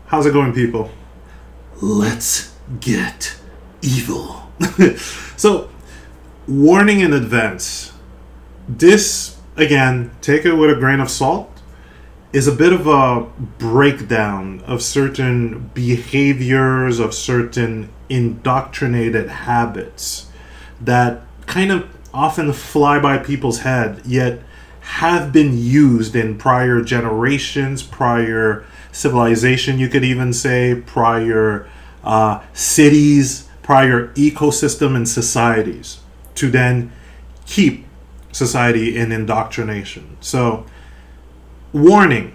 How's it going, people? Let's get evil. So, warning in advance. This, again, take it with a grain of salt, is a bit of a breakdown of certain behaviors, of certain indoctrinated habits that kind of often fly by people's head, yet have been used in prior generations, prior civilization, you could even say, prior cities, prior ecosystem and societies to then keep society in indoctrination. So, warning,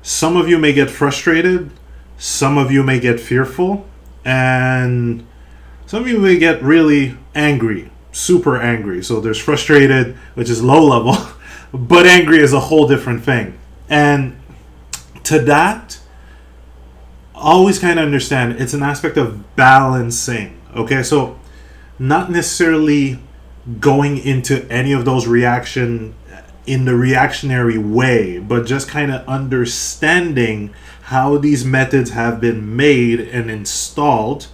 some of you may get frustrated, some of you may get fearful, and some of you may get really angry, super angry. So there's frustrated, which is low level, but angry is a whole different thing. And to that, always kind of understand it's an aspect of balancing. Okay, so not necessarily going into any of those reaction in the reactionary way, but just kind of understanding how these methods have been made and installed,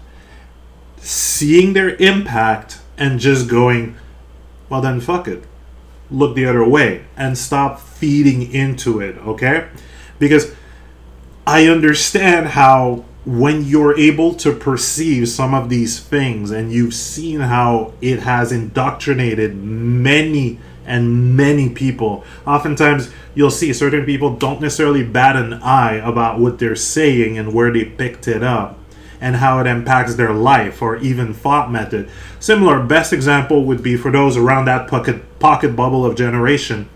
seeing their impact, and just going, well then fuck it, look the other way and stop feeding into it. Okay, because I understand how when you're able to perceive some of these things and you've seen how it has indoctrinated many and many people, oftentimes you'll see certain people don't necessarily bat an eye about what they're saying and where they picked it up and how it impacts their life or even thought method. Similar, best example would be for those around that pocket bubble of generation.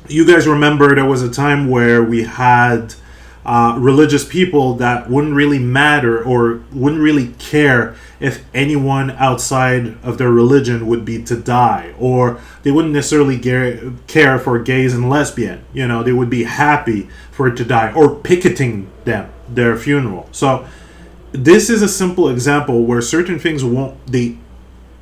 You guys remember there was a time where we had religious people that wouldn't really matter or wouldn't really care if anyone outside of their religion would be to die, or they wouldn't necessarily care for gays and lesbian. You know, they would be happy for it to die, or picketing their funeral. So this is a simple example where certain things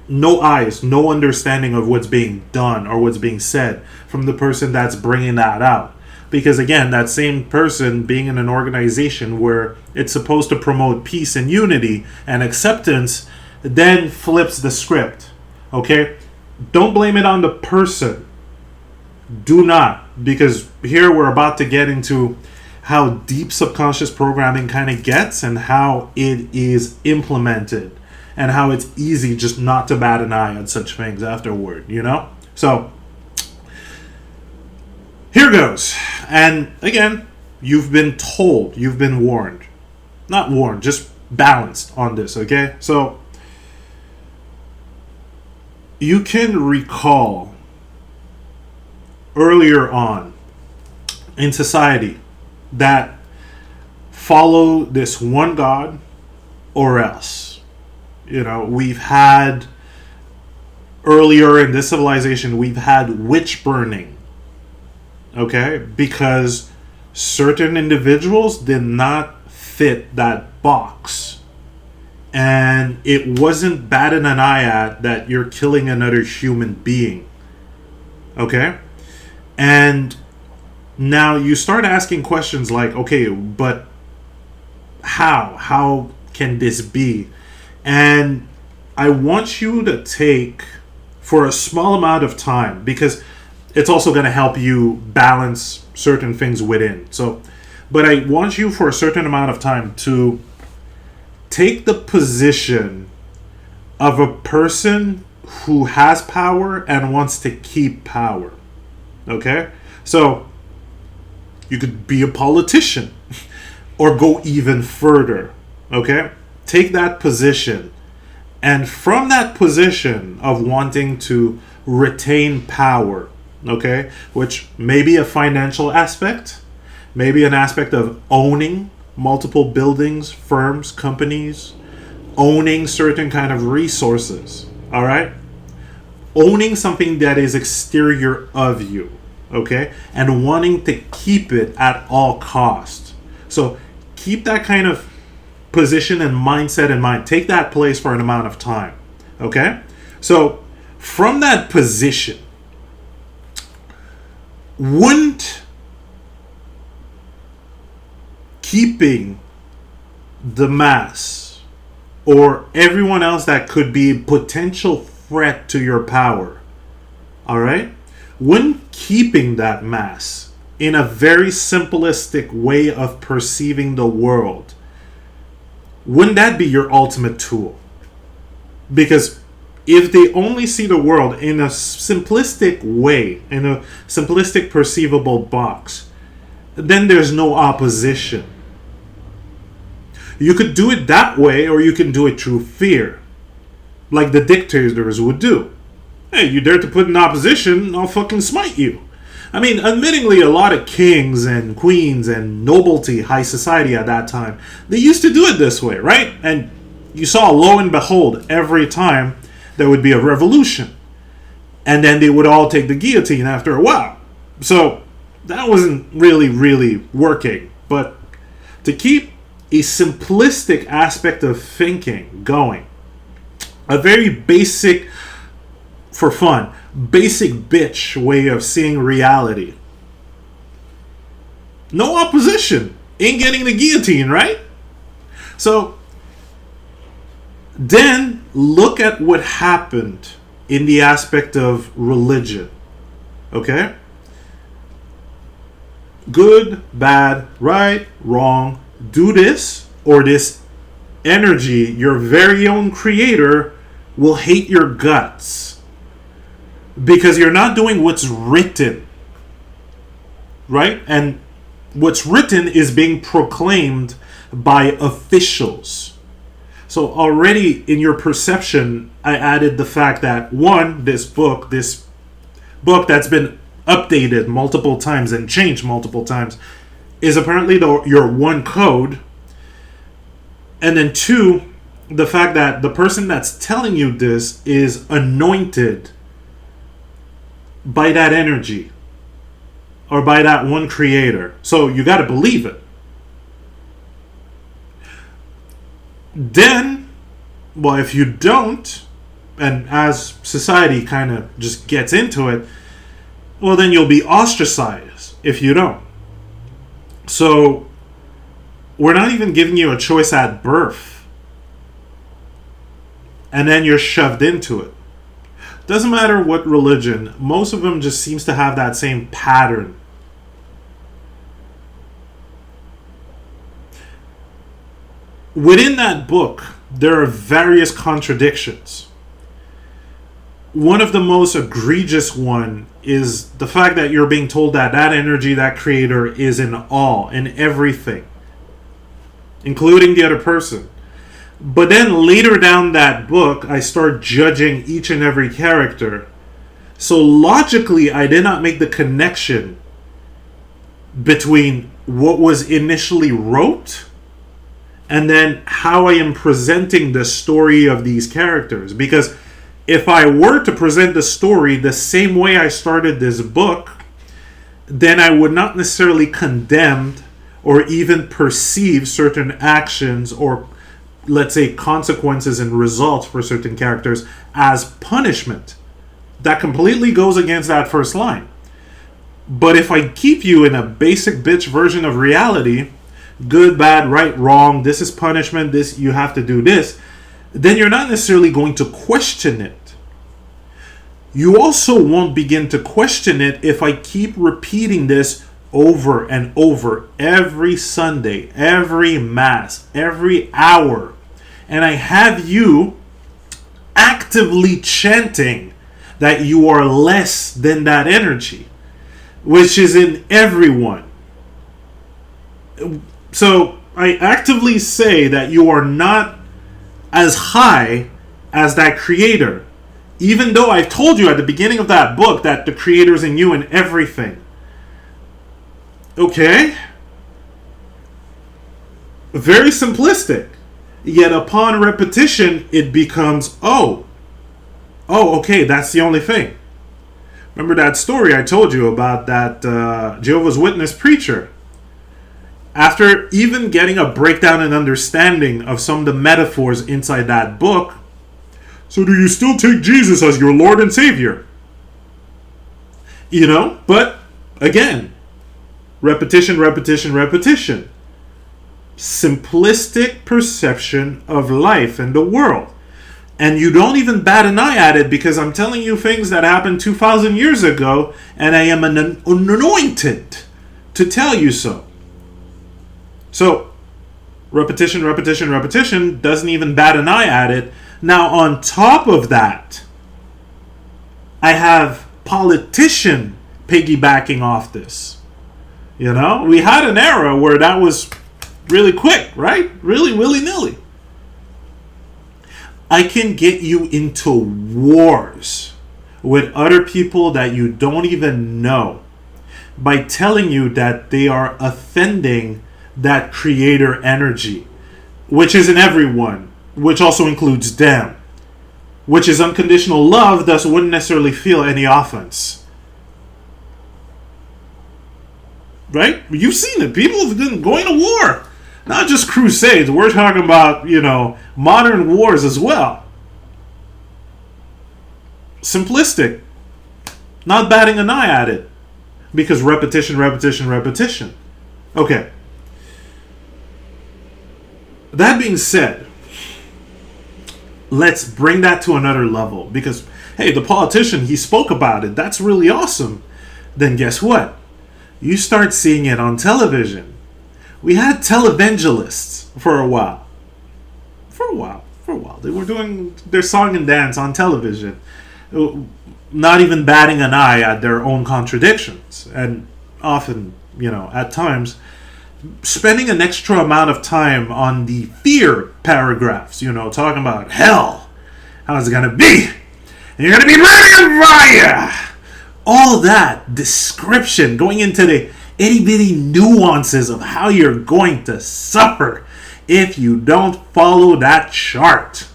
no eyes, no understanding of what's being done or what's being said from the person that's bringing that out. Because again, that same person being in an organization where it's supposed to promote peace and unity and acceptance, then flips the script. Okay? Don't blame it on the person. Do not. Because here we're about to get into how deep subconscious programming kind of gets and how it is implemented. And how it's easy just not to bat an eye at such things afterward, you know? So, here goes. And again, you've been told, you've been warned. Not warned, just balanced on this, okay? So, you can recall earlier on in society that follow this one God or else. You know, we've had, earlier in this civilization, we've had witch burning. Okay? Because certain individuals did not fit that box. And it wasn't batting an eye at that you're killing another human being. Okay? And now you start asking questions like, okay, but how? How can this be? And I want you to take, for a small amount of time, because it's also going to help you balance certain things within. So, but I want you for a certain amount of time to take the position of a person who has power and wants to keep power. Okay? So, you could be a politician or go even further. Okay? Take that position, and from that position of wanting to retain power, okay, which may be a financial aspect, maybe an aspect of owning multiple buildings, firms, companies, owning certain kind of resources, all right, owning something that is exterior of you, okay, and wanting to keep it at all cost. So keep that kind of position and mindset in mind. Take that place for an amount of time. Okay? So, from that position, wouldn't keeping the mass or everyone else that could be a potential threat to your power, all right? When keeping that mass in a very simplistic way of perceiving the world, wouldn't that be your ultimate tool? Because if they only see the world in a simplistic way, in a simplistic perceivable box, then there's no opposition. You could do it that way, or you can do it through fear, like the dictators would do. Hey, you dare to put in opposition, I'll fucking smite you. I mean, admittingly, a lot of kings and queens and nobility, high society at that time, they used to do it this way, right? And you saw, lo and behold, every time there would be a revolution. And then they would all take the guillotine after a while. So that wasn't really working. But to keep a simplistic aspect of thinking going, a very basic, for fun, basic bitch way of seeing reality. No opposition in getting the guillotine, right? So then look at what happened in the aspect of religion. Okay? Good, bad, right, wrong, do this, or this energy, your very own creator, will hate your guts. Because you're not doing what's written. Right? And what's written is being proclaimed by officials. So already in your perception, I added the fact that one, this book that's been updated multiple times and changed multiple times, is apparently your one code. And then two, the fact that the person that's telling you this is anointed by that energy or by that one creator. So you got to believe it. Then, well, if you don't, and as society kind of just gets into it, well, then you'll be ostracized if you don't. So we're not even giving you a choice at birth. And then you're shoved into it. Doesn't matter what religion, most of them just seems to have that same pattern. Within that book, there are various contradictions. One of the most egregious one is the fact that you're being told that that energy, that creator, is in all, in everything, including the other person. But then later down that book, I start judging each and every character. So logically, I did not make the connection between what was initially wrote and then how I am presenting the story of these characters. Because if I were to present the story the same way I started this book, then I would not necessarily condemn or even perceive certain actions or, let's say, consequences and results for certain characters as punishment. That completely goes against that first line. But if I keep you in a basic bitch version of reality, good, bad, right, wrong, this is punishment, this, you have to do this, then you're not necessarily going to question it. You also won't begin to question it if I keep repeating this over and over every Sunday, every Mass, every hour. And I have you actively chanting that you are less than that energy, which is in everyone. So I actively say that you are not as high as that creator, even though I told you at the beginning of that book that the creator's in you and everything. Okay? Very simplistic. Yet upon repetition, it becomes, oh, okay, that's the only thing. Remember that story I told you about that Jehovah's Witness preacher? After even getting a breakdown and understanding of some of the metaphors inside that book, so do you still take Jesus as your Lord and Savior? You know, but again, repetition. simplistic perception of life and the world. And you don't even bat an eye at it because I'm telling you things that happened 2,000 years ago, and I am anointed to tell you so. So, repetition doesn't even bat an eye at it. Now, on top of that, I have politician piggybacking off this. You know, we had an era where that was really quick, right? Really willy-nilly. I can get you into wars with other people that you don't even know by telling you that they are offending that creator energy, which is in everyone, which also includes them, which is unconditional love, thus wouldn't necessarily feel any offense. Right? You've seen it. People have been going to war. Not just crusades. We're talking about, modern wars as well. Simplistic. Not batting an eye at it. Because repetition. Okay. That being said, let's bring that to another level. Because, hey, the politician, he spoke about it. That's really awesome. Then guess what? You start seeing it on television. We had televangelists for a while. They were doing their song and dance on television. Not even batting an eye at their own contradictions. And often, at times, spending an extra amount of time on the fear paragraphs. Talking about hell. How's it going to be? And you're going to be burning in fire. All that description going into the itty-bitty nuances of how you're going to suffer if you don't follow that chart.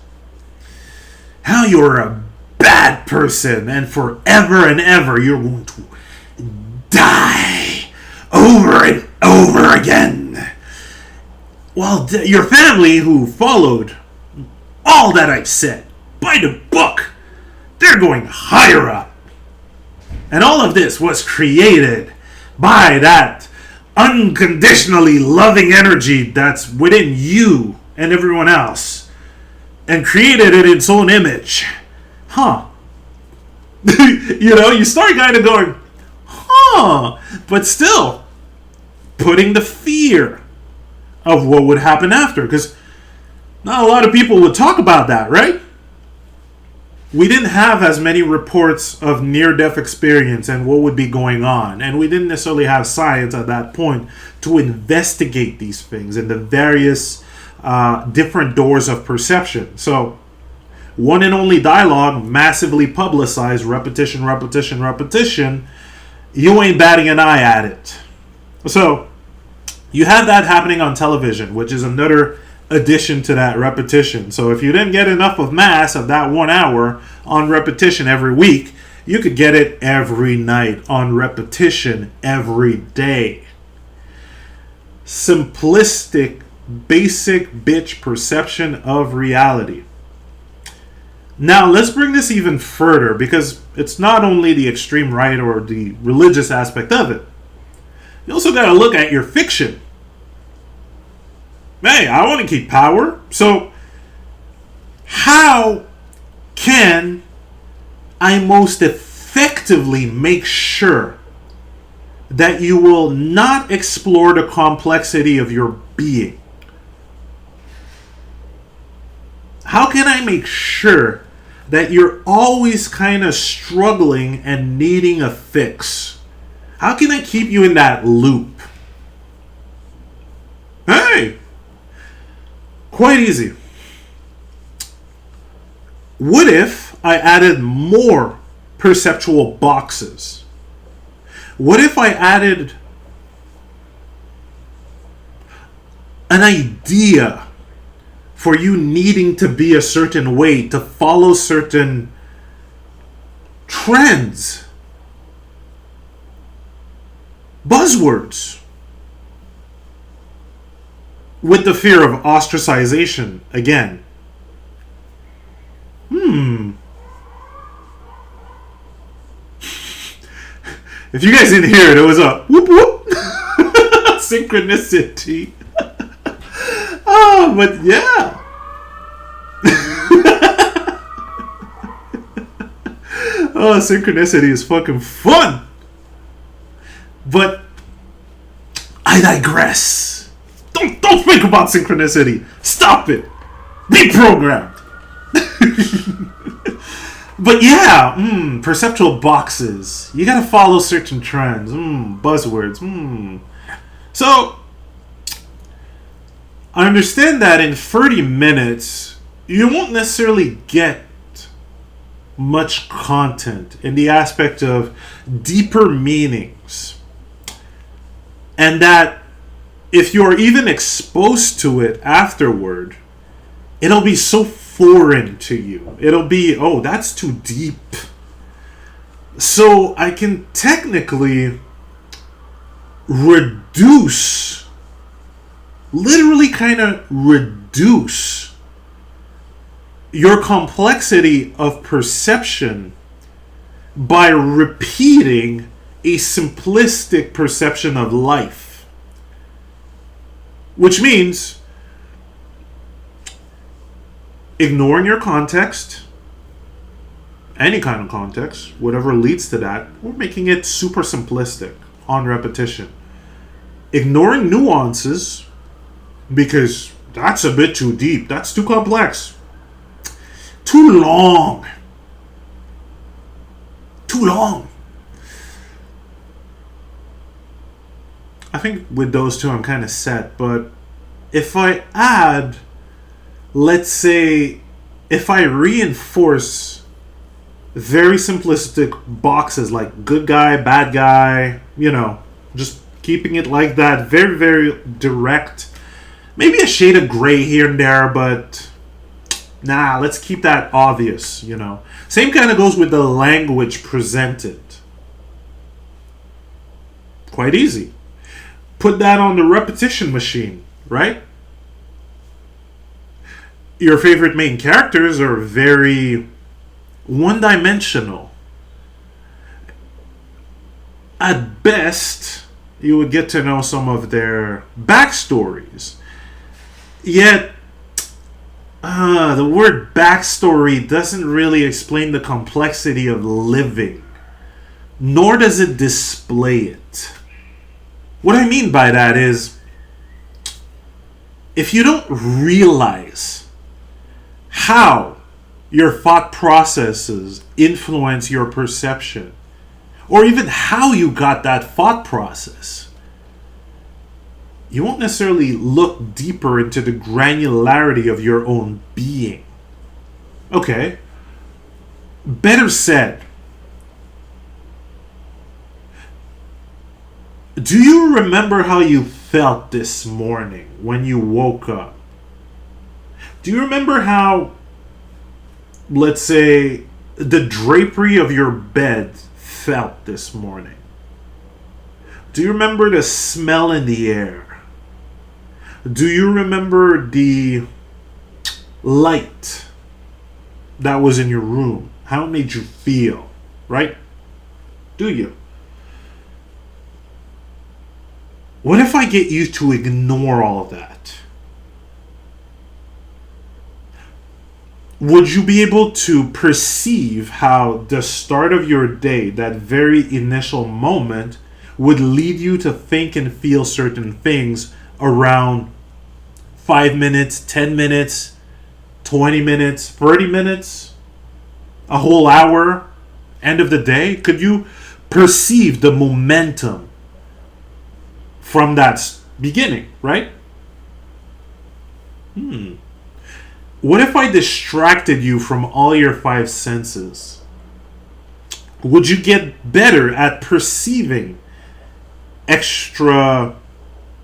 How you're a bad person and forever and ever you're going to die over and over again. While your family who followed all that I've said by the book, they're going higher up. And all of this was created by that unconditionally loving energy that's within you and everyone else, and created it in its own image. You start kind of going, but still putting the fear of what would happen after, because not a lot of people would talk about that, right? We didn't have as many reports of near-death experience and what would be going on. And we didn't necessarily have science at that point to investigate these things and the various different doors of perception. So, one and only dialogue, massively publicized, repetition. You ain't batting an eye at it. So, you have that happening on television, which is another addition to that repetition. So if you didn't get enough of mass of that 1 hour on repetition every week, you could get it every night on repetition every day. Simplistic, basic bitch perception of reality. Now let's bring this even further, because it's not only the extreme right or the religious aspect of it. You also got to look at your fiction. Hey, I want to keep power. So, how can I most effectively make sure that you will not explore the complexity of your being? How can I make sure that you're always kind of struggling and needing a fix? How can I keep you in that loop? Hey! Quite easy. What if I added more perceptual boxes? What if I added an idea for you needing to be a certain way, to follow certain trends, buzzwords, with the fear of ostracization again? If you guys didn't hear it, it was a whoop whoop synchronicity. Oh, but yeah. Oh, synchronicity is fucking fun. But I digress. Don't think about synchronicity. Stop it. Be programmed. But yeah, perceptual boxes. You gotta follow certain trends. Buzzwords. So, I understand that in 30 minutes, you won't necessarily get much content in the aspect of deeper meanings. And that if you're even exposed to it afterward, it'll be so foreign to you. It'll be, oh, that's too deep. So I can technically literally kind of reduce your complexity of perception by repeating a simplistic perception of life. Which means ignoring your context, any kind of context, whatever leads to that, we're making it super simplistic on repetition. Ignoring nuances, because that's a bit too deep, that's too complex. Too long. I think with those two I'm kind of set, but if I add, let's say, if I reinforce very simplistic boxes like good guy, bad guy, just keeping it like that, very, very direct, maybe a shade of gray here and there, but nah, let's keep that obvious, Same kind of goes with the language presented. Quite easy. Put that on the repetition machine, right? Your favorite main characters are very one-dimensional. At best, you would get to know some of their backstories. Yet, the word backstory doesn't really explain the complexity of living, nor does it display it. What I mean by that is, if you don't realize how your thought processes influence your perception, or even how you got that thought process, you won't necessarily look deeper into the granularity of your own being. Okay. Better said, do you remember how you felt this morning when you woke up? Do you remember how, let's say, the drapery of your bed felt this morning? Do you remember the smell in the air? Do you remember the light that was in your room? How it made you feel, right? Do you? What if I get you to ignore all of that? Would you be able to perceive how the start of your day, that very initial moment, would lead you to think and feel certain things around 5 minutes, 10 minutes, 20 minutes, 30 minutes, a whole hour, end of the day? Could you perceive the momentum from that beginning, right? What if I distracted you from all your 5 senses? Would you get better at perceiving extra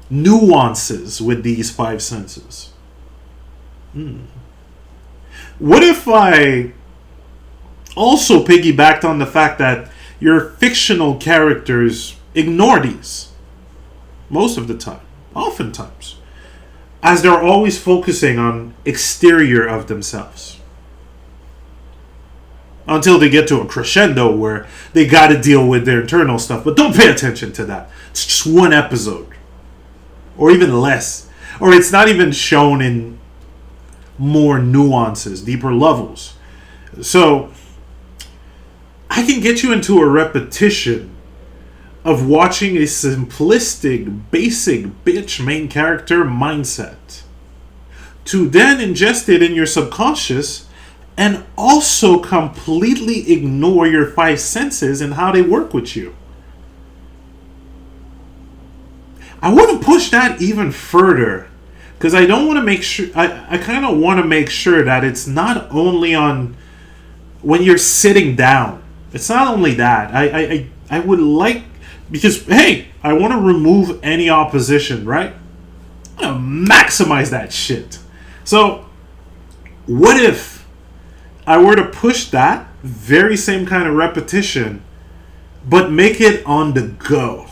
nuances with these 5 senses? What if I also piggybacked on the fact that your fictional characters ignore these most of the time, oftentimes, as they're always focusing on exterior of themselves, until they get to a crescendo where they got to deal with their internal stuff? But don't pay attention to that. It's just one episode, or even less. Or it's not even shown in more nuances, deeper levels. So I can get you into a repetition of watching a simplistic, basic bitch main character mindset, to then ingest it in your subconscious and also completely ignore your five senses and how they work with you. I want to push that even further, because I don't want to make sure, I kind of want to make sure that it's not only on when you're sitting down. It's not only that. I would like, because, hey, I want to remove any opposition, right? I want to maximize that shit. So, what if I were to push that very same kind of repetition, but make it on the go?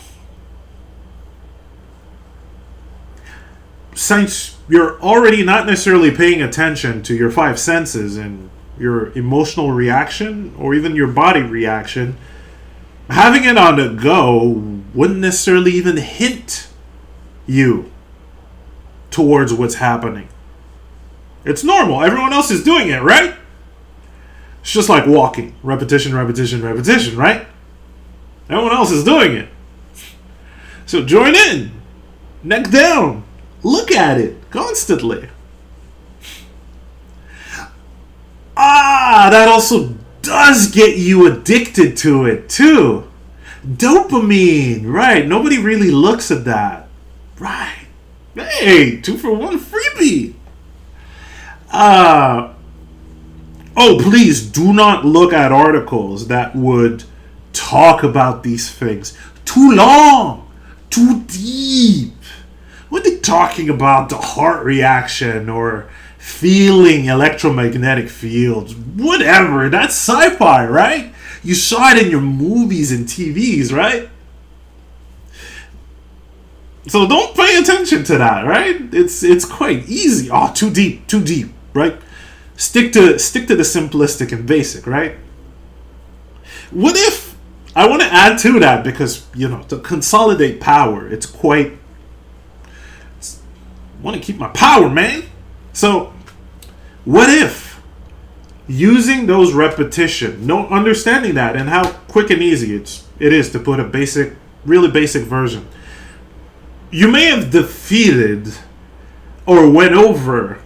Since you're already not necessarily paying attention to your five senses and your emotional reaction or even your body reaction, having it on the go wouldn't necessarily even hint you towards what's happening. It's normal. Everyone else is doing it, right? It's just like walking. Repetition, repetition, repetition, right? Everyone else is doing it. So join in. Neck down. Look at it constantly. That also does get you addicted to it too. Dopamine, right? Nobody really looks at that. Right. Hey, 2 for 1 freebie. Oh, please do not look at articles that would talk about these things. Too long, too deep. When they're talking about the heart reaction or feeling electromagnetic fields, whatever, that's sci-fi, right? You saw it in your movies and TVs, right? So don't pay attention to that, right? It's quite easy. Oh, too deep, right? Stick to the simplistic and basic, right? What if I want to add to that, because to consolidate power, it's quite. I want to keep my power, man. So, what if using those repetition, understanding that and how quick and easy it is to put a really basic version. You may have defeated or went over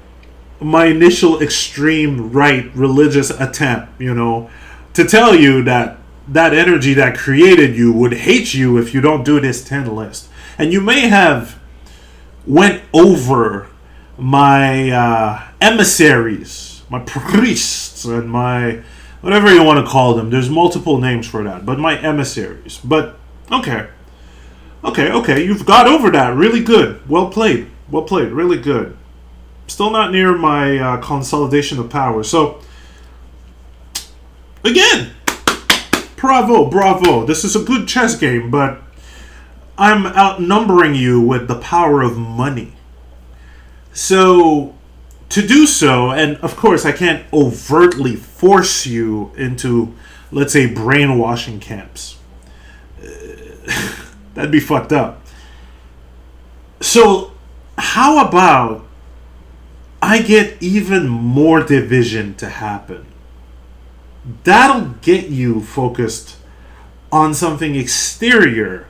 my initial extreme right religious attempt, to tell you that energy that created you would hate you if you don't do this 10 list. And you may have went over my emissaries, my priests, and my whatever you want to call them. There's multiple names for that, but my emissaries. But okay, you've got over that. Really good. Well played, really good. Still not near my consolidation of power. So again, bravo. This is a good chess game, but I'm outnumbering you with the power of money. So, to do so, and of course I can't overtly force you into, let's say, brainwashing camps. That'd be fucked up. So, how about I get even more division to happen? That'll get you focused on something exterior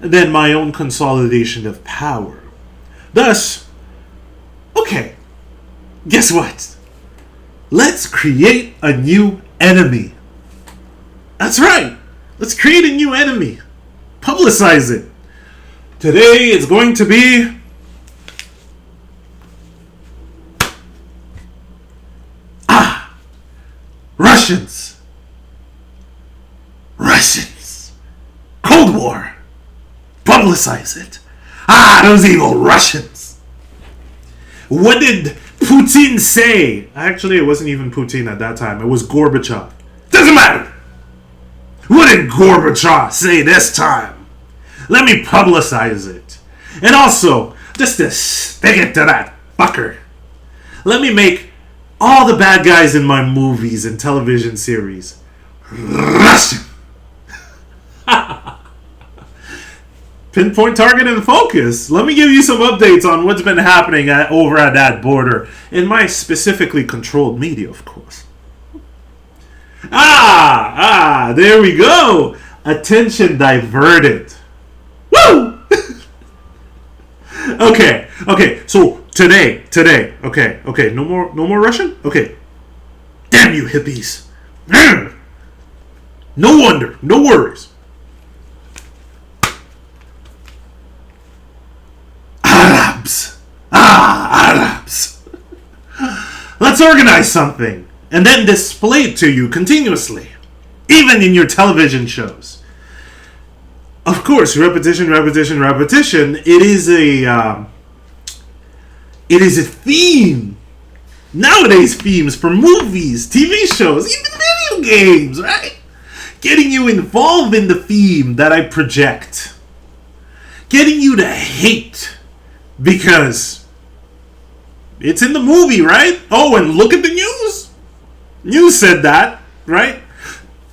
than my own consolidation of power. Thus, okay, guess what? Let's create a new enemy. That's right. Let's create a new enemy. Publicize it. Today it's going to be Russians. Cold War. Publicize it. Those evil Russians. What did Putin say? Actually, it wasn't even Putin at that time. It was Gorbachev. Doesn't matter. What did Gorbachev say this time? Let me publicize it. And also, just to stick it to that fucker, let me make all the bad guys in my movies and television series Russian. Pinpoint, target, and focus. Let me give you some updates on what's been happening over at that border in my specifically controlled media, of course. There we go. Attention diverted. Woo! Okay. So today. Okay. No more Russian. Okay. Damn you hippies. No wonder. No worries. Arabs. Let's organize something and then display it to you continuously, even in your television shows. Of course, repetition. It is a theme. Nowadays, themes for movies, TV shows, even video games, right? Getting you involved in the theme that I project. Getting you to hate because it's in the movie, right? Oh, and look at the news. News said that, right?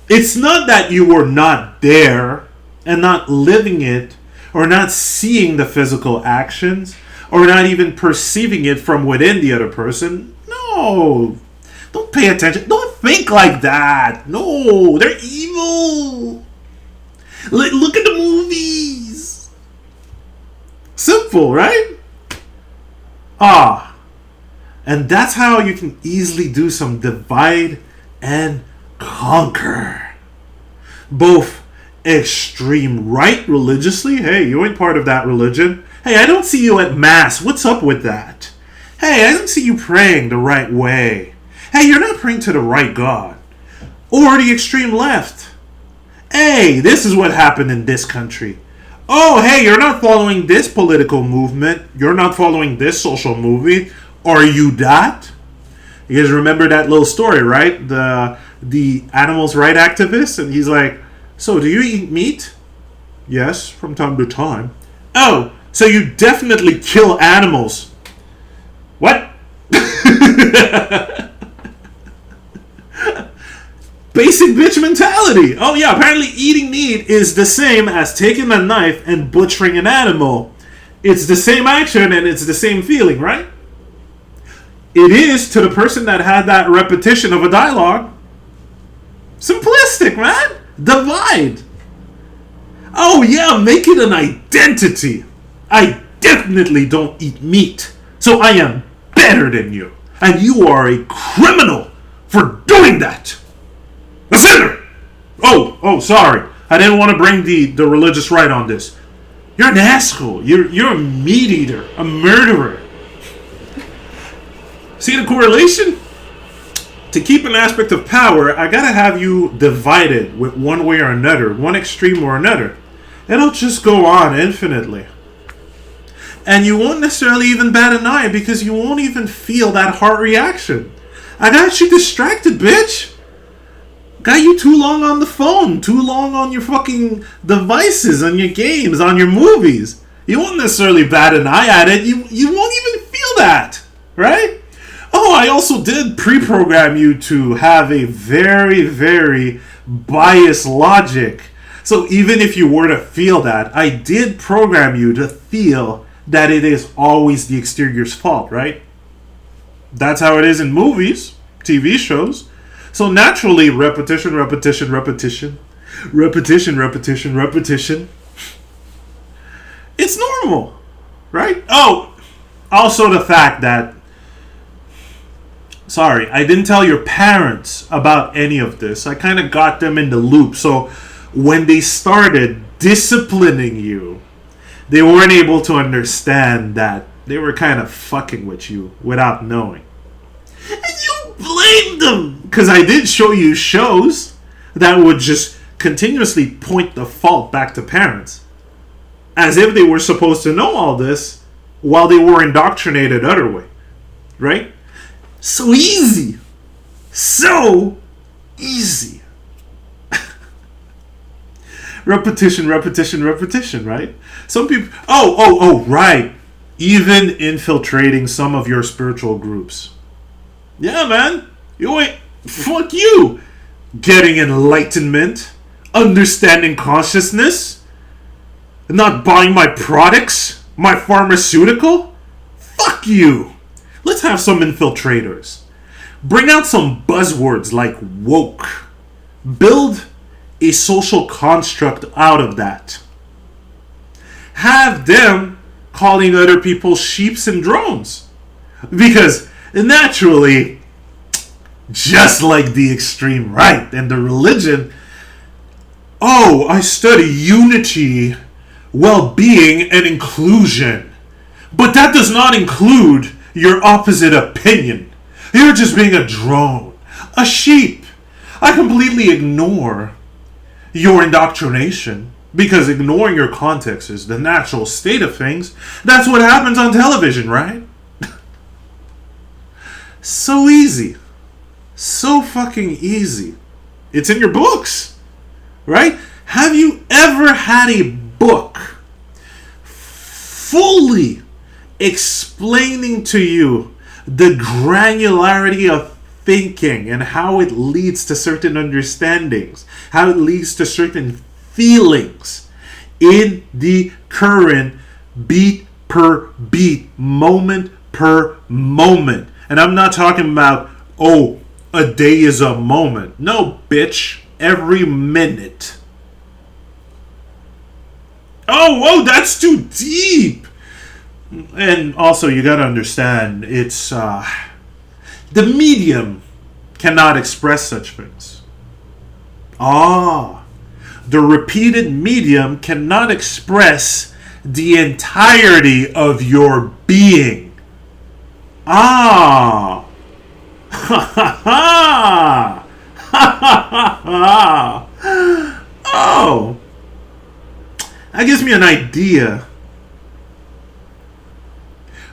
It's not that you were not there and not living it or not seeing the physical actions or not even perceiving it from within the other person. No. Don't pay attention. Don't think like that. No, they're evil. Look at the movies. Simple, right? And that's how you can easily do some divide and conquer. Both extreme right religiously. Hey, you ain't part of that religion. Hey, I don't see you at mass. What's up with that? Hey, I don't see you praying the right way. Hey, you're not praying to the right God. Or the extreme left. Hey, this is what happened in this country. Oh, hey, you're not following this political movement. You're not following this social movement. Are you that? You guys remember that little story, right? The animals' right activist, and he's like, so do you eat meat? Yes, from time to time. Oh, so you definitely kill animals. What? Basic bitch mentality. Oh yeah, apparently eating meat is the same as taking a knife and butchering an animal. It's the same action and it's the same feeling, right? It is to the person that had that repetition of a dialogue. Simplistic, man. Divide. Oh yeah, make it an identity. I definitely don't eat meat, so I am better than you. And you are a criminal for doing that. A sinner! Oh, sorry. I didn't want to bring the religious right on this. You're an asshole. You're a meat eater. A murderer. See the correlation? To keep an aspect of power, I gotta have you divided with one way or another. One extreme or another. It'll just go on infinitely. And you won't necessarily even bat an eye because you won't even feel that heart reaction. I got you distracted, bitch. Got you too long on the phone, too long on your fucking devices, on your games, on your movies. You won't necessarily bat an eye at it. You won't even feel that, right? Oh, I also did pre-program you to have a very, very biased logic. So even if you were to feel that, I did program you to feel that it is always the exterior's fault, right? That's how it is in movies, TV shows. So naturally, repetition. It's normal, right? Oh, also the fact that, sorry, I didn't tell your parents about any of this. I kind of got them in the loop. So when they started disciplining you, they weren't able to understand that they were kind of fucking with you without knowing. And you blamed them! Because I did show you shows that would just continuously point the fault back to parents. As if they were supposed to know all this while they were indoctrinated other way. Right? So easy. So easy. Repetition, right? Some people... Oh, right. Even infiltrating some of your spiritual groups. Yeah, man. You ain't... Fuck you. Getting enlightenment. Understanding consciousness. Not buying my products? My pharmaceutical? Fuck you! Let's have some infiltrators. Bring out some buzzwords like woke. Build a social construct out of that. Have them calling other people sheeps and drones. Because naturally, just like the extreme right and the religion, oh, I study unity, well-being, and inclusion. But that does not include your opposite opinion. You're just being a drone, a sheep. I completely ignore your indoctrination because ignoring your context is the natural state of things. That's what happens on television, right? So easy. So fucking easy. It's in your books, right? Have you ever had a book fully explaining to you the granularity of thinking and how it leads to certain understandings, how it leads to certain feelings in the current beat per beat, moment per moment? And I'm not talking about, oh, a day is a moment. No, bitch. Every minute. Oh, that's too deep. And also, you gotta understand, it's the medium cannot express such things. The repeated medium cannot express the entirety of your being. Ha ha ha. Oh, that gives me an idea.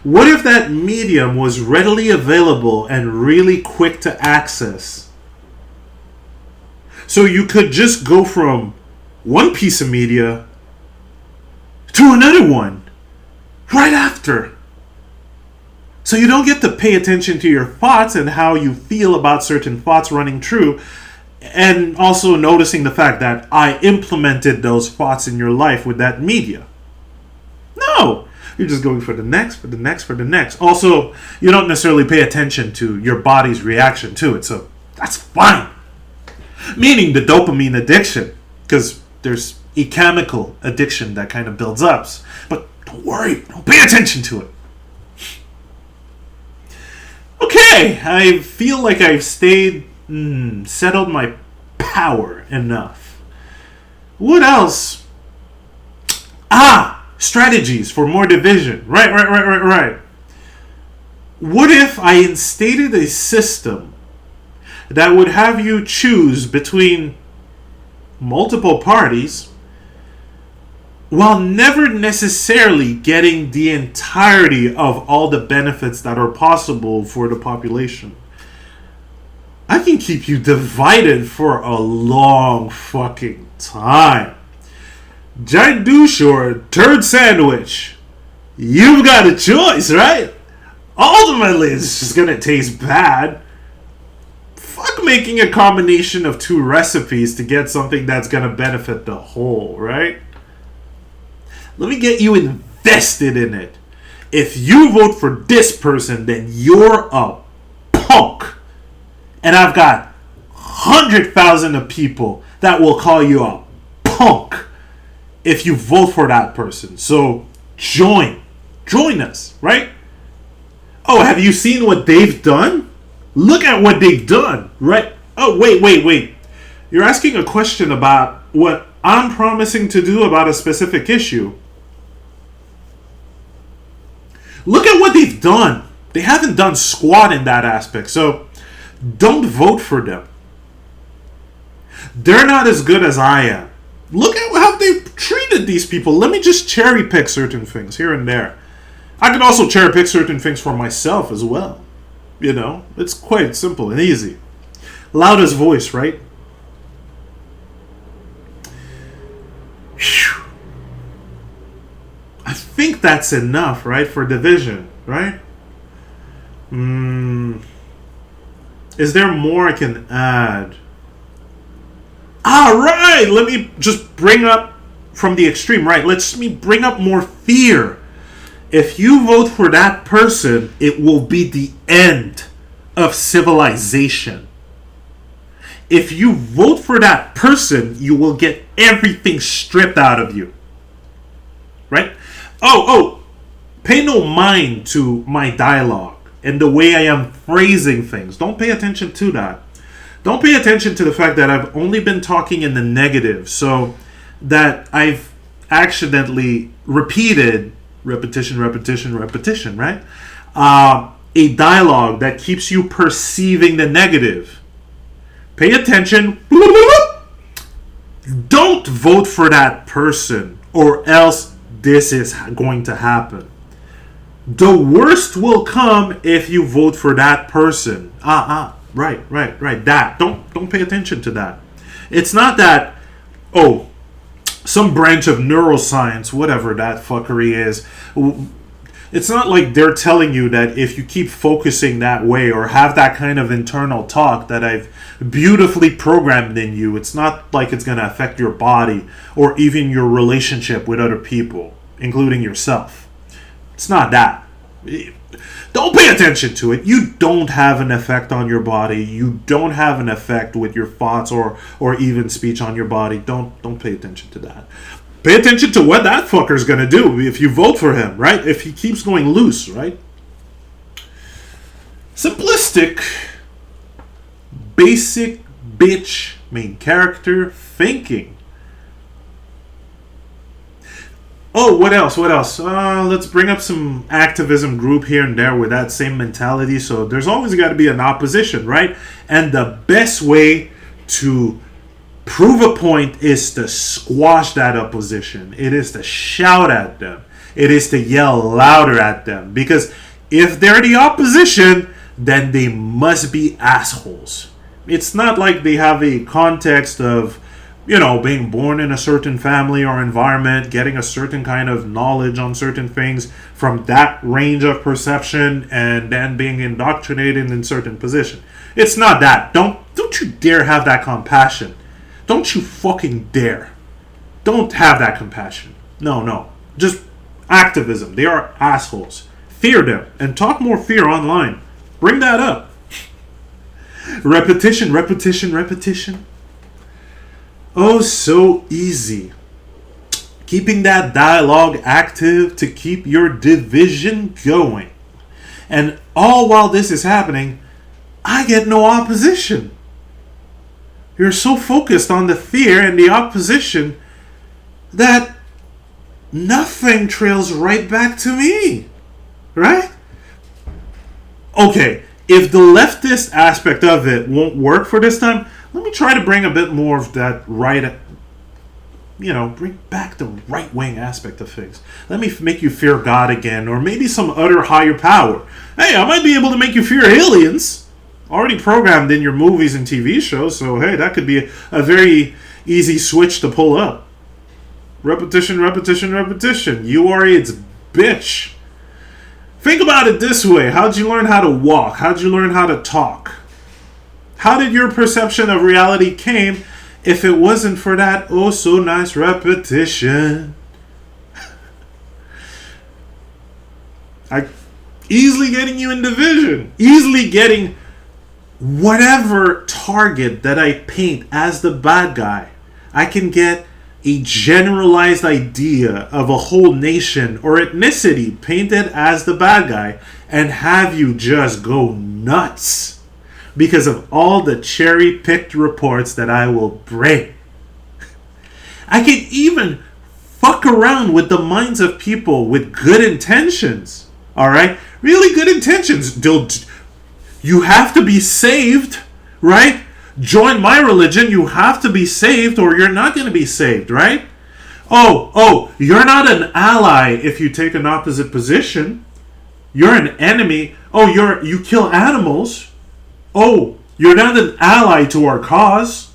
What if that medium was readily available and really quick to access? So you could just go from one piece of media to another one right after. So you don't get to pay attention to your thoughts and how you feel about certain thoughts running true, and also noticing the fact that I implemented those thoughts in your life with that media. No, you're just going for the next, for the next, for the next. Also, you don't necessarily pay attention to your body's reaction to it, so that's fine. Meaning the dopamine addiction, because there's a chemical addiction that kind of builds up. But don't worry, don't pay attention to it. Okay, I feel like I've settled my power enough. What else? Strategies for more division. Right. What if I instated a system that would have you choose between multiple parties while never necessarily getting the entirety of all the benefits that are possible for the population? I can keep you divided for a long fucking time. Giant douche or turd sandwich? You've got a choice, right? Ultimately, it's just gonna taste bad. Fuck making a combination of two recipes to get something that's gonna benefit the whole, right? Let me get you invested in it. If you vote for this person, then you're a punk. And I've got 100,000 of people that will call you a punk if you vote for that person. So join us, right? Oh, have you seen what they've done? Look at what they've done, right? Oh, wait. You're asking a question about what I'm promising to do about a specific issue. Look at what they've done. They haven't done squat in that aspect. So don't vote for them. They're not as good as I am. Look at how they've treated these people. Let me just cherry pick certain things here and there. I can also cherry pick certain things for myself as well. You know, it's quite simple and easy. Loudest voice, right? Whew. I think that's enough, right, for division, right? Is there more I can add? Right, let me just bring up from the extreme right. Let's me bring up more fear. If you vote for that person, it will be the end of civilization. If you vote for that person, you will get everything stripped out of you. Right? Oh, pay no mind to my dialogue and the way I am phrasing things. Don't pay attention to that. Don't pay attention to the fact that I've only been talking in the negative, so that I've accidentally repeated repetition, right? A dialogue that keeps you perceiving the negative. Pay attention. Don't vote for that person, or else this is going to happen. The worst will come if you vote for that person. Right. That. Don't pay attention to that. It's not that, some branch of neuroscience, whatever that fuckery is. It's not like they're telling you that if you keep focusing that way or have that kind of internal talk that I've beautifully programmed in you, it's not like it's going to affect your body or even your relationship with other people, including yourself. It's not that. Don't pay attention to it. You don't have an effect on your body. You don't have an effect with your thoughts or even speech on your body. Don't pay attention to that. Pay attention to what that fucker's gonna do if you vote for him, right? If he keeps going loose, right? Simplistic, basic bitch main character thinking. Oh, what else? Let's bring up some activism group here and there with that same mentality. So there's always got to be an opposition, right? And the best way to prove a point is to squash that opposition. It is to shout at them. It is to yell louder at them. Because if they're the opposition, then they must be assholes. It's not like they have a context of, being born in a certain family or environment, getting a certain kind of knowledge on certain things from that range of perception, and then being indoctrinated in certain position. It's not that. Don't you dare have that compassion. Don't you fucking dare. Don't have that compassion. No. Just activism. They are assholes. Fear them. And talk more fear online. Bring that up. Repetition. Oh, so easy. Keeping that dialogue active to keep your division going. And all while this is happening, I get no opposition. You're so focused on the fear and the opposition that nothing trails right back to me. Right? Okay, if the leftist aspect of it won't work for this time, let me try to bring a bit more of that bring back the right-wing aspect of things. Let me make you fear God again, or maybe some other higher power. Hey, I might be able to make you fear aliens. Already programmed in your movies and TV shows, so hey, that could be a very easy switch to pull up. Repetition. You are its bitch. Think about it this way. How'd you learn how to walk? How'd you learn how to talk? How did your perception of reality came if it wasn't for that oh so nice repetition? Easily getting you in division. Easily getting whatever target that I paint as the bad guy. I can get a generalized idea of a whole nation or ethnicity painted as the bad guy and have you just go nuts because of all the cherry-picked reports that I will bring. I can even fuck around with the minds of people with good intentions. Alright? Really good intentions. You have to be saved, right? Join my religion, you have to be saved or you're not going to be saved, right? Oh, you're not an ally if you take an opposite position. You're an enemy. Oh, you kill animals. Oh, you're not an ally to our cause.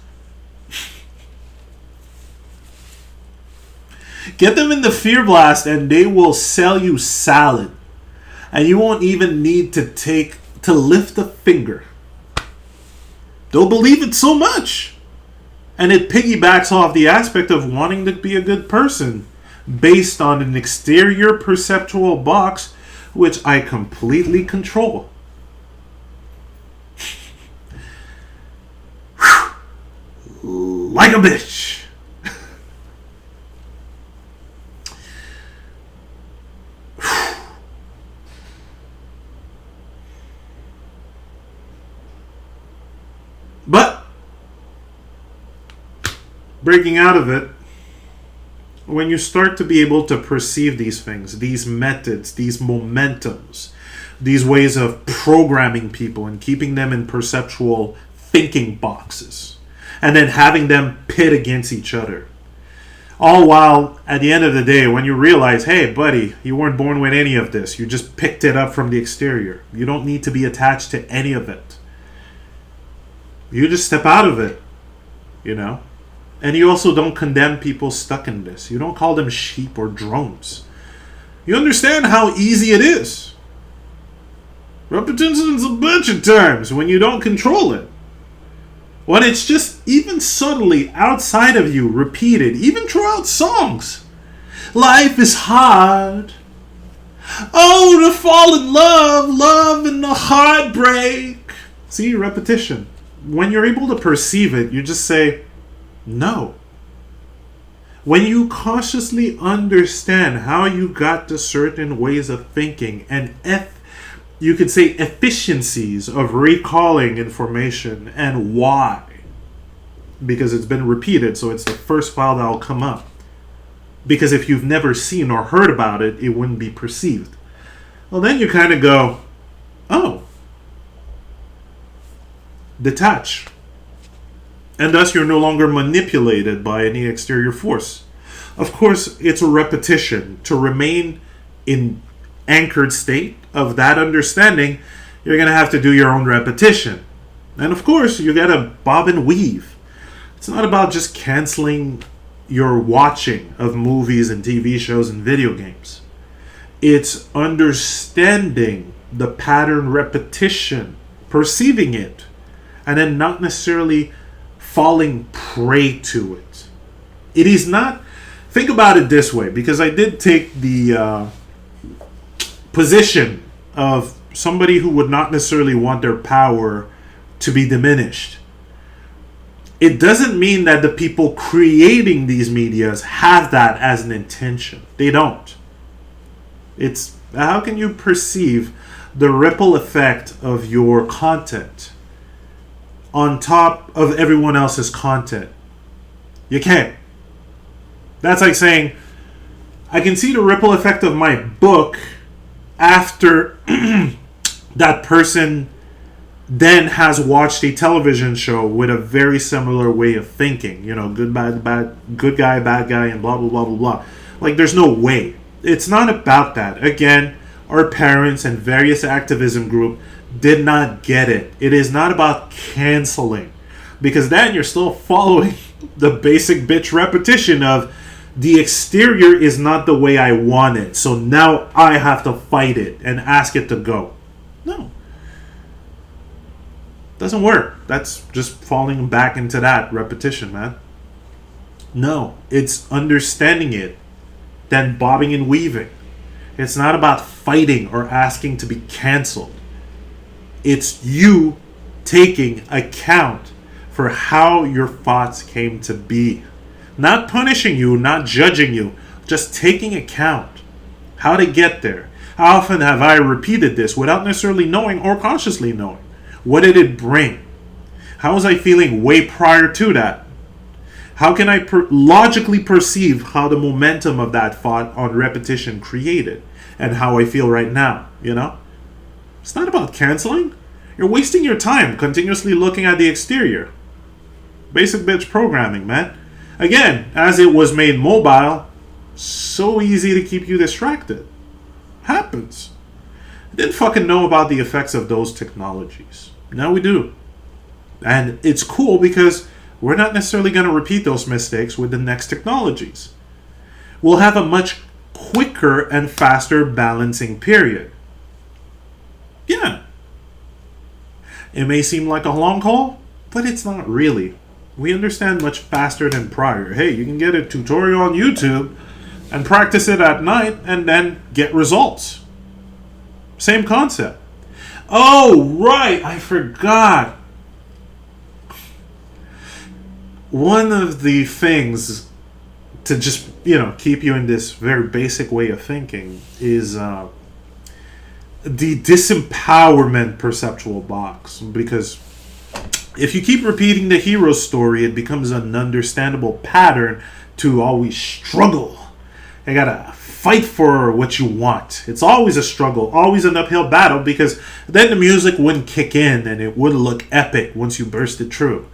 Get them in the fear blast and they will sell you salad. And you won't even need to lift a finger. They'll believe it so much. And it piggybacks off the aspect of wanting to be a good person based on an exterior perceptual box which I completely control. Like a bitch. But breaking out of it, when you start to be able to perceive these things, these methods, these momentums, these ways of programming people and keeping them in perceptual thinking boxes, and then having them pit against each other, all while at the end of the day, when you realize, hey buddy, you weren't born with any of this, you just picked it up from the exterior, you don't need to be attached to any of it, you just step out of it, you know. And you also don't condemn people stuck in this. You don't call them sheep or drones. You understand how easy it is. Repetition's a bunch of times when you don't control it. When it's just even subtly outside of you, repeated, even throughout songs. Life is hard. Oh, to fall in love, love and the heartbreak. See, repetition. When you're able to perceive it, you just say, no. When you consciously understand how you got to certain ways of thinking and you could say efficiencies of recalling information and why, because it's been repeated, so it's the first file that'll come up. Because if you've never seen or heard about it, it wouldn't be perceived. Well, then you kind of go, oh, detach. And thus you're no longer manipulated by any exterior force. Of course, it's a repetition. To remain in anchored state of that understanding, you're going to have to do your own repetition. And of course, you got to bob and weave. It's not about just canceling your watching of movies and TV shows and video games. It's understanding the pattern repetition, perceiving it, and then not necessarily falling prey to it. It is not, think about it this way, because I did take the position of somebody who would not necessarily want their power to be diminished. It doesn't mean that the people creating these medias have that as an intention. They don't. It's how can you perceive the ripple effect of your content on top of everyone else's content? You can't. That's like saying, I can see the ripple effect of my book after that person then has watched a television show with a very similar way of thinking. You know, good, bad, good guy, bad guy, and blah, blah, blah, blah, blah. Like, there's no way. It's not about that. Again, our parents and various activism group did not get it. It is not about canceling, because then you're still following the basic bitch repetition of the exterior is not the way I want it, so now I have to fight it and ask it to go. No. Doesn't work. That's just falling back into that repetition, man. No, it's understanding it, then bobbing and weaving. It's not about fighting or asking to be canceled. It's you taking account for how your thoughts came to be. Not punishing you, not judging you, just taking account. How to get there. How often have I repeated this without necessarily knowing or consciously knowing? What did it bring? How was I feeling way prior to that? How can I logically perceive how the momentum of that thought on repetition created and how I feel right now, you know? It's not about canceling. You're wasting your time continuously looking at the exterior. Basic bitch programming, man. Again, as it was made mobile, so easy to keep you distracted. Happens. I didn't fucking know about the effects of those technologies. Now we do. And it's cool because we're not necessarily going to repeat those mistakes with the next technologies. We'll have a much quicker and faster balancing period. Yeah. It may seem like a long haul, but it's not really. We understand much faster than prior. Hey, you can get a tutorial on YouTube and practice it at night and then get results. Same concept. Oh, right, I forgot. One of the things to just, keep you in this very basic way of thinking is the disempowerment perceptual box. Because if you keep repeating the hero story, it becomes an understandable pattern to always struggle. You gotta fight for what you want. It's always a struggle, always an uphill battle, because then the music wouldn't kick in and it wouldn't look epic once you burst it through.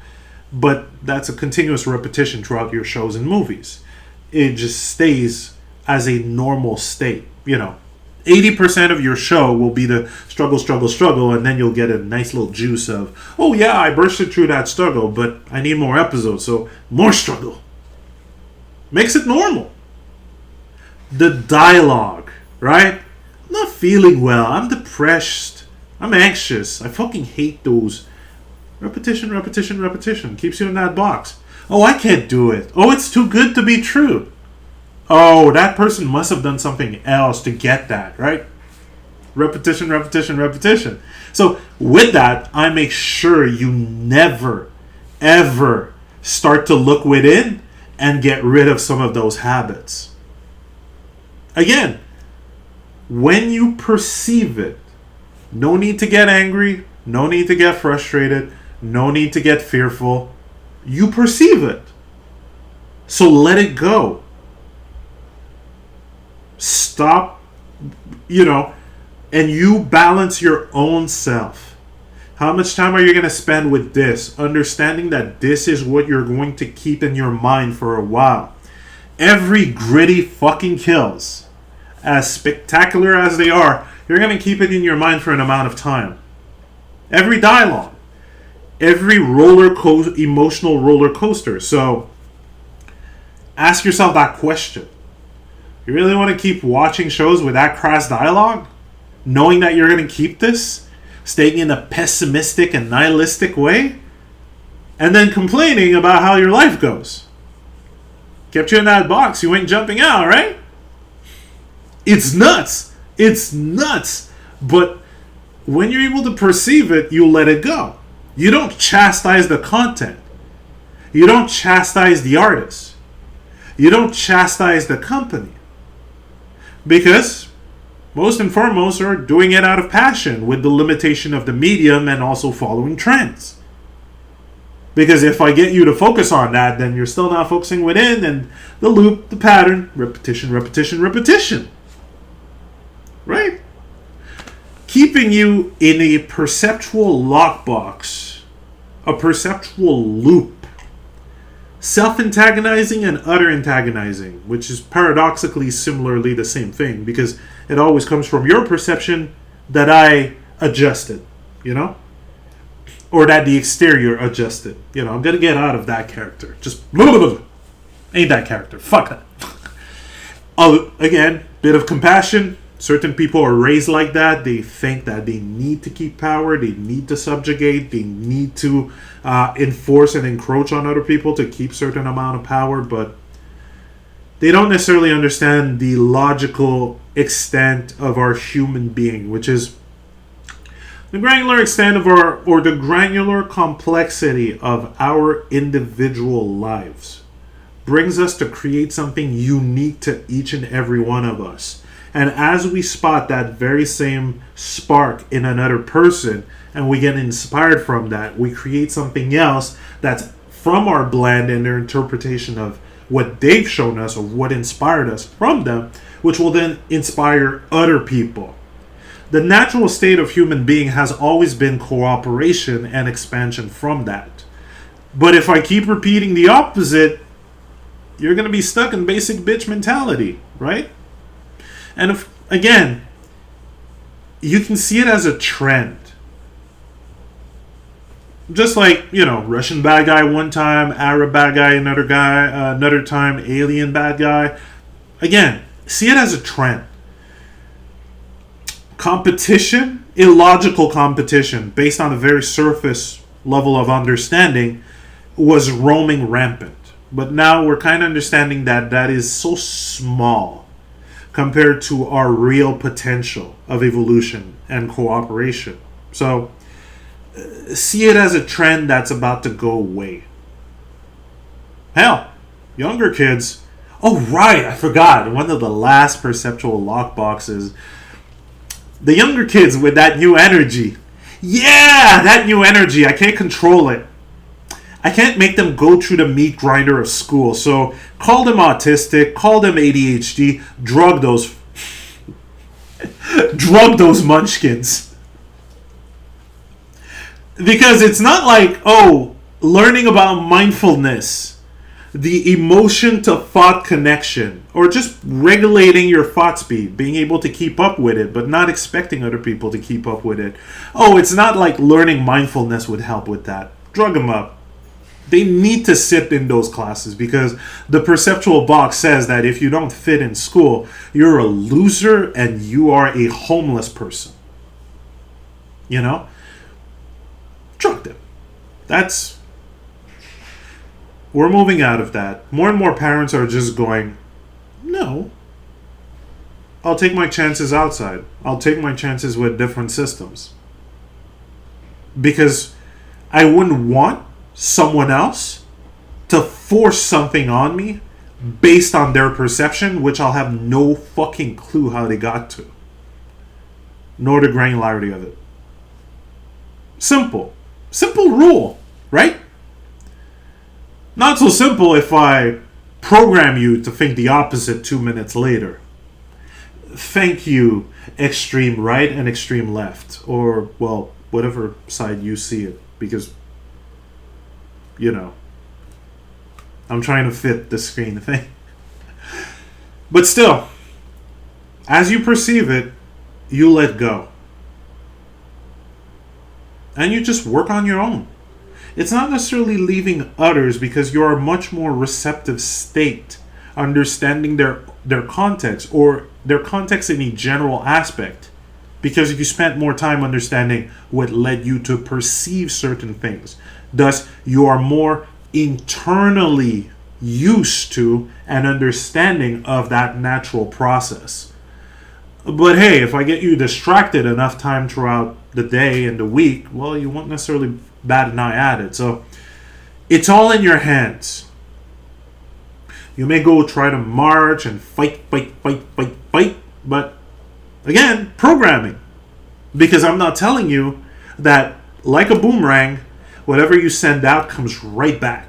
But that's a continuous repetition throughout your shows and movies. It just stays as a normal state. 80% of your show will be the struggle, and then you'll get a nice little juice of, oh yeah, I bursted through that struggle, but I need more episodes, so more struggle. Makes it normal. The dialogue, right? I'm not feeling well. I'm depressed. I'm anxious. I fucking hate those. Repetition. Keeps you in that box. Oh, I can't do it. Oh, it's too good to be true. Oh, that person must have done something else to get that, right? Repetition. So with that, I make sure you never, ever start to look within and get rid of some of those habits. Again, when you perceive it, no need to get angry, no need to get frustrated, no need to get fearful. You perceive it. So let it go. Stop, and you balance your own self. How much time are you going to spend with this? Understanding that this is what you're going to keep in your mind for a while. Every gritty fucking kills, as spectacular as they are, you're going to keep it in your mind for an amount of time. Every dialogue. Every emotional roller coaster. So, ask yourself that question. You really want to keep watching shows with that crass dialogue? Knowing that you're going to keep this? Staying in a pessimistic and nihilistic way? And then complaining about how your life goes? Kept you in that box, you ain't jumping out, right? It's nuts. But when you're able to perceive it, you let it go. You don't chastise the content. You don't chastise the artist. You don't chastise the company. Because, most and foremost, are doing it out of passion with the limitation of the medium and also following trends. Because if I get you to focus on that, then you're still not focusing within, and the loop, the pattern, repetition. Right? Keeping you in a perceptual lockbox, a perceptual loop. Self-antagonizing and utter antagonizing, which is paradoxically similarly the same thing, because it always comes from your perception that I adjusted, or that the exterior adjusted. I'm gonna get out of that character. Just ain't that character. Fuck that. Again, bit of compassion. Certain people are raised like that. They think that they need to keep power. They need to subjugate. They need to enforce and encroach on other people to keep certain amount of power. But they don't necessarily understand the logical extent of our human being, which is the granular extent of the granular complexity of our individual lives. Brings us to create something unique to each and every one of us. And as we spot that very same spark in another person and we get inspired from that, we create something else that's from our blend and their interpretation of what they've shown us or what inspired us from them, which will then inspire other people. The natural state of human being has always been cooperation and expansion from that. But if I keep repeating the opposite, you're going to be stuck in basic bitch mentality, right? And if, again, you can see it as a trend. Just like, Russian bad guy one time, Arab bad guy another time, alien bad guy. Again, see it as a trend. Competition, illogical competition, based on a very surface level of understanding, was roaming rampant. But now we're kind of understanding that that is so small compared to our real potential of evolution and cooperation. So see it as a trend that's about to go away. Hell, younger kids. Oh, right, I forgot. One of the last perceptual lockboxes. The younger kids with that new energy. Yeah, that new energy. I can't control it. I can't make them go through the meat grinder of school. So call them autistic, call them ADHD, drug those munchkins. Because it's not like, oh, learning about mindfulness, the emotion to thought connection, or just regulating your thought speed, being able to keep up with it, but not expecting other people to keep up with it. Oh, it's not like learning mindfulness would help with that. Drug them up. They need to sit in those classes because the perceptual box says that if you don't fit in school, you're a loser and you are a homeless person. You know? Drug them. We're moving out of that. More and more parents are just going, no. I'll take my chances outside. I'll take my chances with different systems. Because I wouldn't want someone else to force something on me based on their perception, which I'll have no fucking clue how they got to, nor the granularity of it. Simple rule, right? Not so simple if I program you to think the opposite 2 minutes later. Thank you, extreme right and extreme left, or well, whatever side you see it, because you know, I'm trying to fit the screen thing. But still, as you perceive it, you let go. And you just work on your own. It's not necessarily leaving others because you're a much more receptive state, understanding their context or their context in a general aspect. Because you spent more time understanding what led you to perceive certain things. Thus, you are more internally used to and understanding of that natural process. But hey, if I get you distracted enough time throughout the day and the week, well, you won't necessarily bat an eye at it. So, it's all in your hands. You may go try to march and fight, but again, programming. Because I'm not telling you that, like a boomerang, whatever you send out comes right back.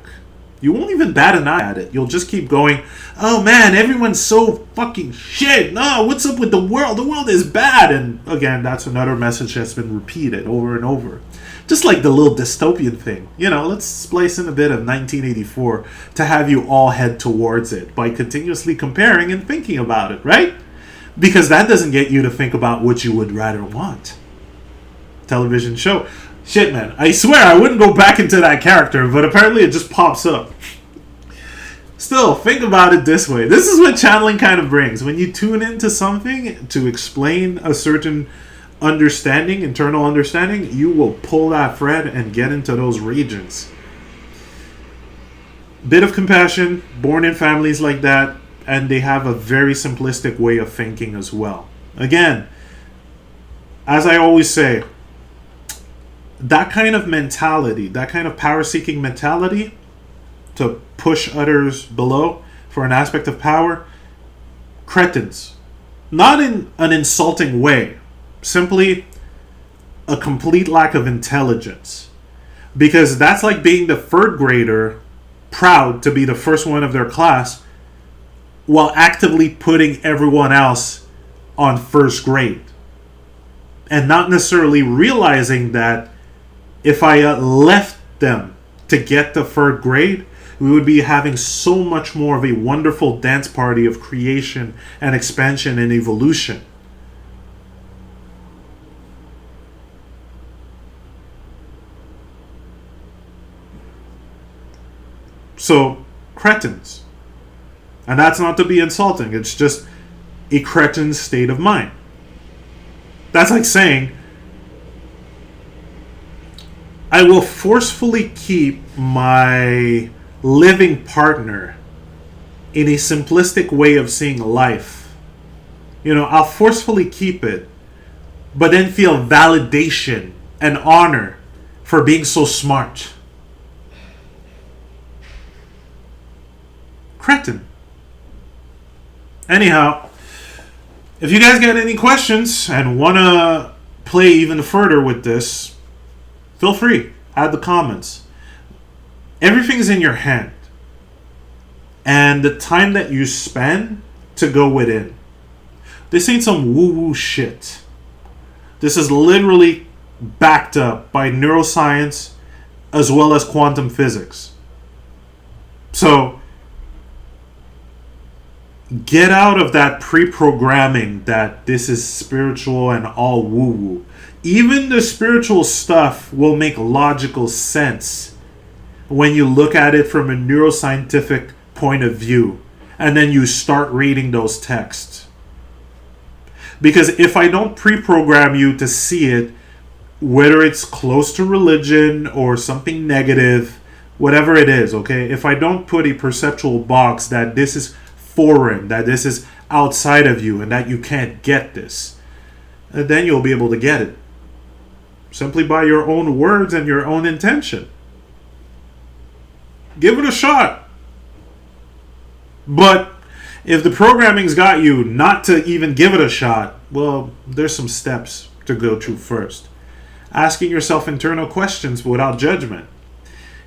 You won't even bat an eye at it. You'll just keep going, oh man, everyone's so fucking shit. No, what's up with the world? The world is bad. And again, that's another message that's been repeated over and over. Just like the little dystopian thing. You know, let's splice in a bit of 1984 to have you all head towards it by continuously comparing and thinking about it, right? Because that doesn't get you to think about what you would rather want. Television show. Shit, man. I swear I wouldn't go back into that character, but apparently it just pops up. Still, think about it this way. This is what channeling kind of brings. When you tune into something to explain a certain understanding, internal understanding, you will pull that thread and get into those regions. Bit of compassion, born in families like that, and they have a very simplistic way of thinking as well. Again, as I always say, that kind of mentality, that kind of power-seeking mentality to push others below for an aspect of power, cretins. Not in an insulting way, simply a complete lack of intelligence. Because that's like being the third grader proud to be the first one of their class while actively putting everyone else on first grade. And not necessarily realizing that if I left them to get to third grade, we would be having so much more of a wonderful dance party of creation and expansion and evolution. So, cretins. And that's not to be insulting. It's just a cretin state of mind. That's like saying, I will forcefully keep my living partner in a simplistic way of seeing life. I'll forcefully keep it, but then feel validation and honor for being so smart. Cretin. Anyhow, if you guys got any questions and want to play even further with this, feel free. Add the comments. Everything's in your hand. And the time that you spend to go within. This ain't some woo-woo shit. This is literally backed up by neuroscience as well as quantum physics. So, get out of that pre-programming that this is spiritual and all woo-woo. Even the spiritual stuff will make logical sense when you look at it from a neuroscientific point of view and then you start reading those texts. Because if I don't pre-program you to see it, whether it's close to religion or something negative, whatever it is, okay? If I don't put a perceptual box that this is foreign, that this is outside of you and that you can't get this, then you'll be able to get it. Simply by your own words and your own intention. Give it a shot. But if the programming's got you not to even give it a shot, well, there's some steps to go through first. Asking yourself internal questions without judgment.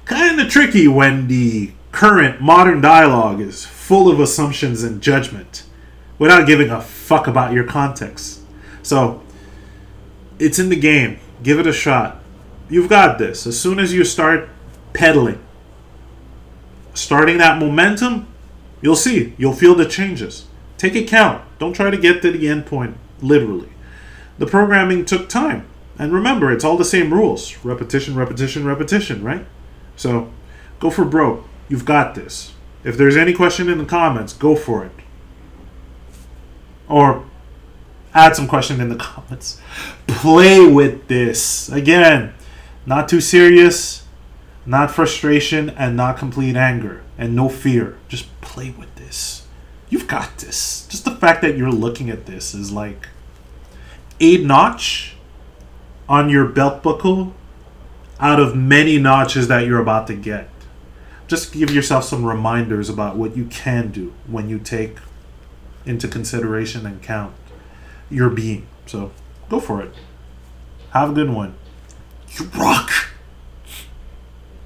Kind of tricky when the current modern dialogue is full of assumptions and judgment without giving a fuck about your context. So, it's in the game. Give it a shot. You've got this. As soon as you start pedaling, starting that momentum, you'll see. You'll feel the changes. Take a count. Don't try to get to the end point, literally. The programming took time. And remember, it's all the same rules. Repetition, repetition, repetition, right? So, go for broke. You've got this. If there's any question in the comments, go for it. Or add some question in the comments. Play with this. Again, not too serious, not frustration, and not complete anger, and no fear. Just play with this. You've got this. Just the fact that you're looking at this is like a notch on your belt buckle out of many notches that you're about to get. Just give yourself some reminders about what you can do when you take into consideration and count your being. So, go for it. Have a good one. You rock.